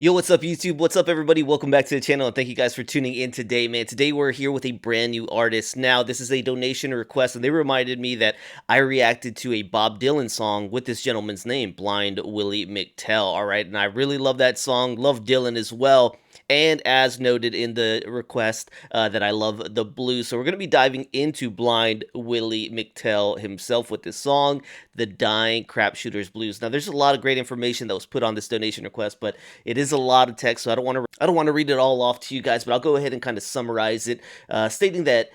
Yo, what's up, YouTube? What's up, everybody? Welcome back to the channel, and thank you guys for tuning in today, man. Today, we're here with a brand new artist. Now, this is a donation request, and they reminded me that I reacted to a Bob Dylan song with this gentleman's name, Blind Willie McTell, all right? And I really love that song, love Dylan as well. And as noted in the request, that I love the blues. So we're going to be diving into Blind Willie McTell himself with this song, the Dying Crapshooters Blues. Now, there's a lot of great information that was put on this donation request, but it is a lot of text, so I don't want to read it all off to you guys, but I'll go ahead and kind of summarize it, stating that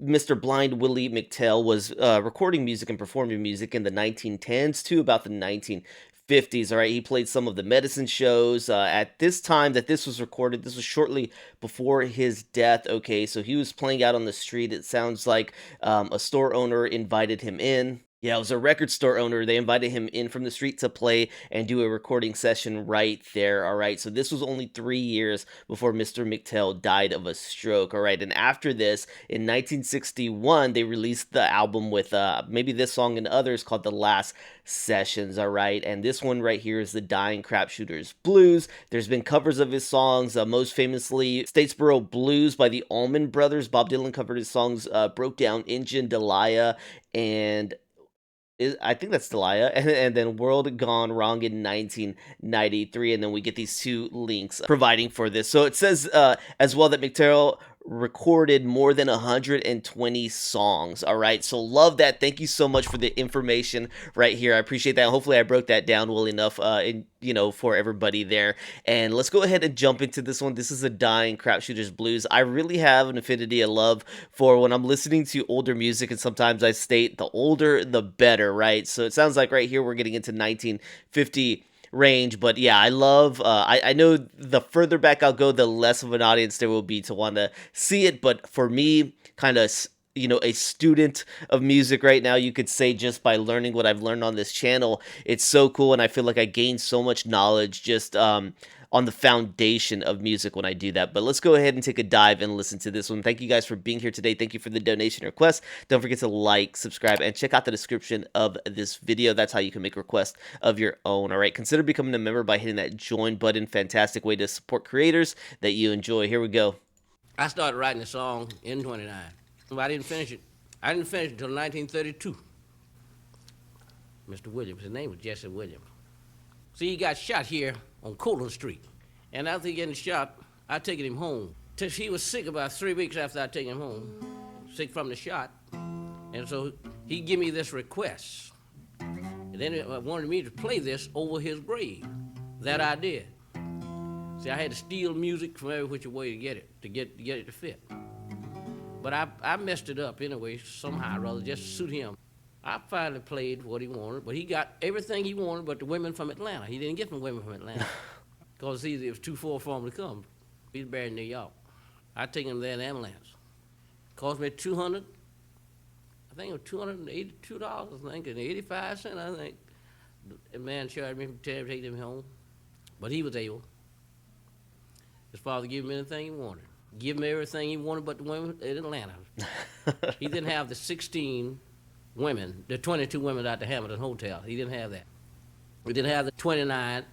Mr. Blind Willie McTell was recording music and performing music in the 1910s to about the 1950s. All right, he played some of the medicine shows. At this time that this was recorded, this was shortly before his death. Okay, so he was playing out on the street. It sounds like a store owner invited him in. Yeah, it was a record store owner. They invited him in from the street to play and do a recording session right there. All right, so this was only 3 years before Mr. McTell died of a stroke. All right, and after this, in 1961, they released the album with maybe this song and others called The Last Sessions. All right, and this one right here is the Dying Crapshooters Blues. There's been covers of his songs, most famously Statesboro Blues by the Allman Brothers. Bob Dylan covered his songs Broke Down Engine, Delia, and I think that's Delia, and then World Gone Wrong in 1993, and then we get these two links providing for this. So it says as well that McTell recorded more than 120 songs. All right, so love that. Thank you so much for the information right here. I appreciate that. Hopefully I broke that down well enough for everybody there. And let's go ahead and jump into this one. This is a Dying Crapshooters Blues. I really have an affinity, a love for when I'm listening to older music, and sometimes I state the older the better, right? So it sounds like right here we're getting into 1950 range, but yeah, I love I know the further back I'll go, the less of an audience there will be to want to see it. But for me, kind of a student of music right now, you could say, just by learning what I've learned on this channel, it's so cool, and I feel like I gained so much knowledge just on the foundation of music when I do that. But let's go ahead and take a dive and listen to this one. Thank you guys for being here today. Thank you for the donation request. Don't forget to like, subscribe, and check out the description of this video. That's how you can make requests of your own. All right, consider becoming a member by hitting that join button. Fantastic way to support creators that you enjoy. Here we go. I started writing the song in 29. But I didn't finish it. I didn't finish it until 1932. Mr. Williams, his name was Jesse Williams. See, he got shot here on Colon Street. And after getting shot, I taken him home. He was sick about 3 weeks after I taken him home, sick from the shot. And so he gave me this request. And then he wanted me to play this over his grave. That I did. See, I had to steal music from every which way to get it to fit. But I messed it up anyway, somehow or other, just to suit him. I finally played what he wanted, but he got everything he wanted but the women from Atlanta. He didn't get the women from Atlanta because it was too far for him to come. He's buried in New York. I take him there in ambulance. Cost me $282, I think, and 85 cents, I think. The man charged me to take him home, but he was able. His father gave him anything he wanted. Give him everything he wanted but the women in Atlanta. He didn't have the 16 women, the 22 women at the Hamilton Hotel. He didn't have that. He didn't have the 29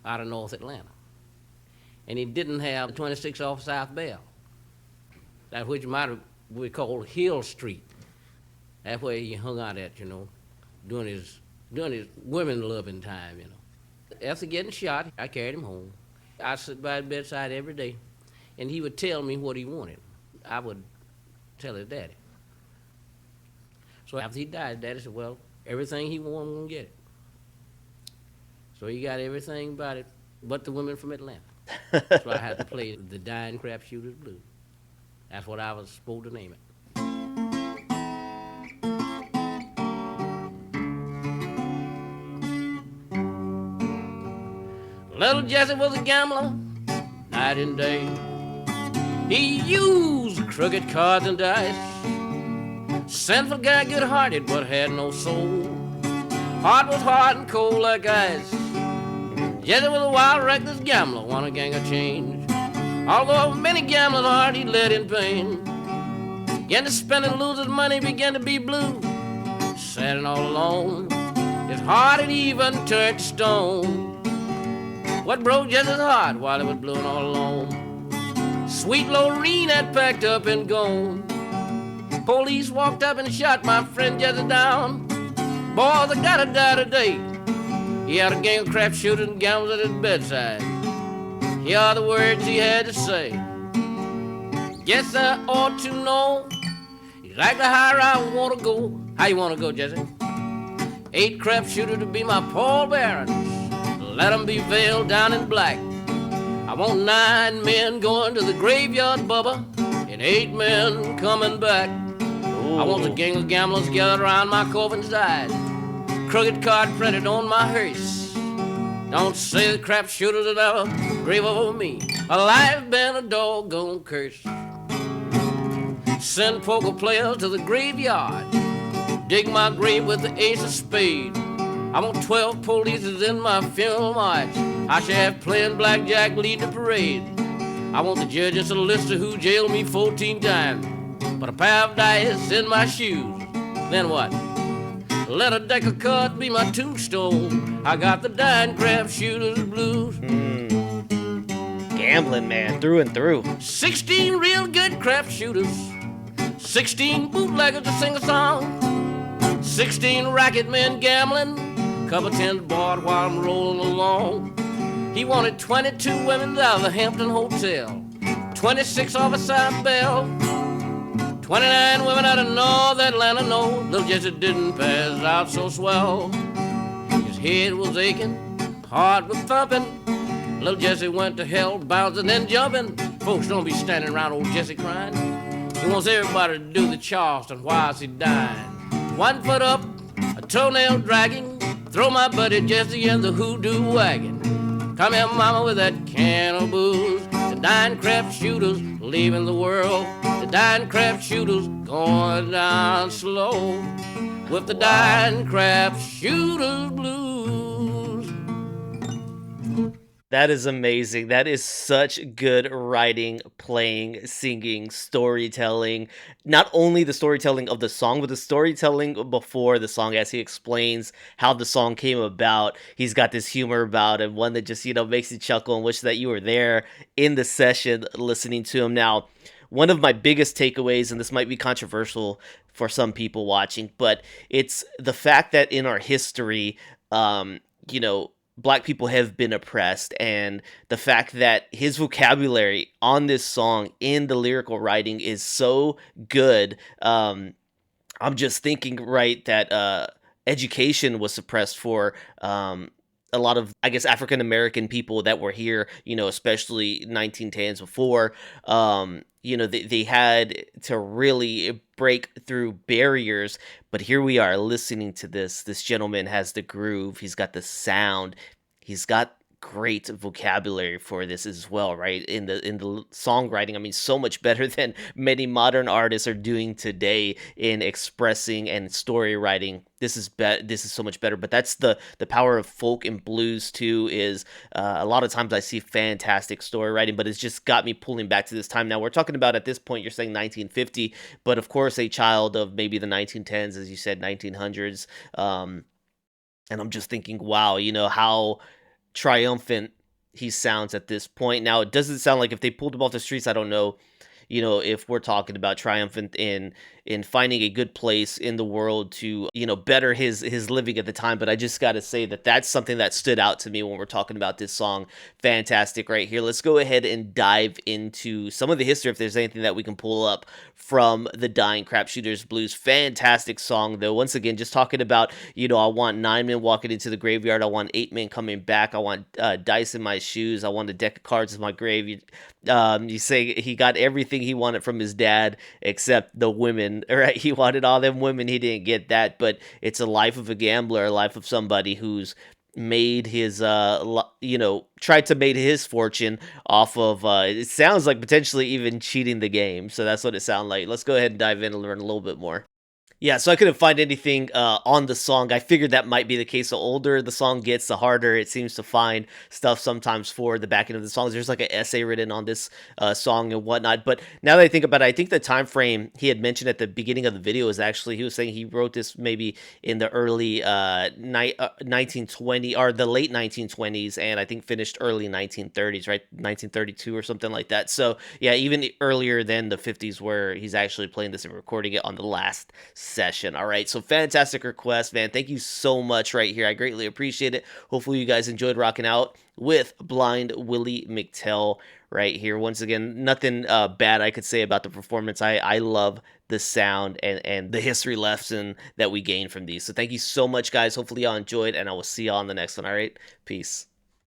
out of North Atlanta. And he didn't have the 26 off South Bell, that which we call Hill Street. That's where he hung out at, during his women loving time, After getting shot, I carried him home. I sit by his bedside every day, and he would tell me what he wanted. I would tell his daddy. So after he died, Daddy said, well, everything he wanted, I'm going to get it. So he got everything about it but the women from Atlanta. So I had to play the Dying Crapshooters Blues. That's what I was supposed to name it. Little Jesse was a gambler, night and day. He used crooked cards and dice. Sinful guy, good-hearted, but had no soul. Heart was hard and cold like ice. Jesse was a wild, reckless gambler, won a gang of change. Although many gambling hard, he led in pain. Began to spend and lose his money, began to be blue. Sad and all alone, his heart had even turned to stone. what broke Jesse's heart while he was blowing all alone. Sweet Lorene had packed up and gone. Police walked up and shot my friend Jesse down. Boy, they gotta die today. He had a gang of crap shooters and gamblers at his bedside. Here are the words he had to say. Guess I ought to know exactly how I want to go. How you want to go, Jesse? 8 crap shooters to be my pallbearers. Let them be veiled down in black. I want 9 men going to the graveyard, Bubba, and 8 men coming back. Ooh. I want a gang of gamblers gathered around my coffin side. Crooked card printed on my hearse. Don't say the crap shooters will ever grave over me. A life been a doggone curse. Send poker players to the graveyard. Dig my grave with the ace of spades. I want 12 polices in my funeral march. I shall have playing blackjack lead the parade. I want the judge and solicitor who jailed me 14 times. But a pair of dice in my shoes. Then what? Let a deck of cards be my tombstone. I got the Dying Crapshooters Blues. Gambling, man, through and through. 16 real good crap shooters. 16 bootleggers to sing a song. 16 racket men gambling. Couple tens bought while I'm rolling along. He wanted 22 women out of the Hampton Hotel. 26 off a side bell. 29 women out of North Atlanta, no, little Jesse didn't pass out so swell. His head was aching, heart was thumping. Little Jesse went to hell, bouncing and jumping. Folks don't be standing around old Jesse crying. He wants everybody to do the Charleston whilst he dying. 1 foot up, a toenail dragging. Throw my buddy Jesse in the hoodoo wagon. Come here, mama, with that can of booze. The Dying Crapshooters leaving the world. The Dying Crapshooters going down slow. With the Dying Crapshooters Blues. That is amazing. That is such good writing, playing, singing, storytelling. Not only the storytelling of the song, but the storytelling before the song as he explains how the song came about. He's got this humor about it, one that just, makes you chuckle and wish that you were there in the session listening to him. Now, one of my biggest takeaways, and this might be controversial for some people watching, but it's the fact that in our history, Black people have been oppressed, and the fact that his vocabulary on this song in the lyrical writing is so good. I'm just thinking, right, that education was suppressed for a lot of, I guess, African American people that were here, especially 1910s before. They had to really break through barriers, but here we are listening to this gentleman has the groove, he's got the sound, he's got great vocabulary for this as well, right? In the songwriting, I mean, so much better than many modern artists are doing today in expressing and story writing. This is so much better. But that's the power of folk and blues too. Is a lot of times I see fantastic story writing, but it's just got me pulling back to this time. Now we're talking about, at this point, you're saying 1950, but of course a child of maybe the 1910s, as you said, 1900s. And I'm just thinking, wow, how triumphant he sounds at this point. Now, it doesn't sound like, if they pulled him off the streets, I don't know, if we're talking about triumphant in finding a good place in the world to, better his living at the time. But I just got to say that that's something that stood out to me when we're talking about this song. Fantastic right here. Let's go ahead and dive into some of the history, if there's anything that we can pull up from the Dying Crapshooters Blues. Fantastic song, though. Once again, just talking about, I want 9 men walking into the graveyard. I want 8 men coming back. I want dice in my shoes. I want a deck of cards in my grave. You say he got everything he wanted from his dad except the women, right? He wanted all them women. He didn't get that, but it's a life of a gambler, a life of somebody who's made his tried to make his fortune off of it sounds like potentially even cheating the game. So that's what it sounds like. Let's go ahead and dive in and learn a little bit more. Yeah, so I couldn't find anything on the song. I figured that might be the case. The older the song gets, the harder it seems to find stuff sometimes for the back end of the songs. There's like an essay written on this song and whatnot. But now that I think about it, I think the time frame he had mentioned at the beginning of the video is actually, he was saying he wrote this maybe in the early 1920 or the late 1920s, and I think finished early 1930s, right? 1932 or something like that. So yeah, even earlier than the 50s, where he's actually playing this and recording it on the last session. All right, so fantastic request, man. Thank you so much right here. I greatly appreciate it. Hopefully you guys enjoyed rocking out with Blind Willie McTell right here. Once again, nothing bad I could say about the performance. I love the sound and the history lesson that we gain from these. So thank you so much, guys. Hopefully y'all enjoyed, and I will see y'all on the next one. All right, peace.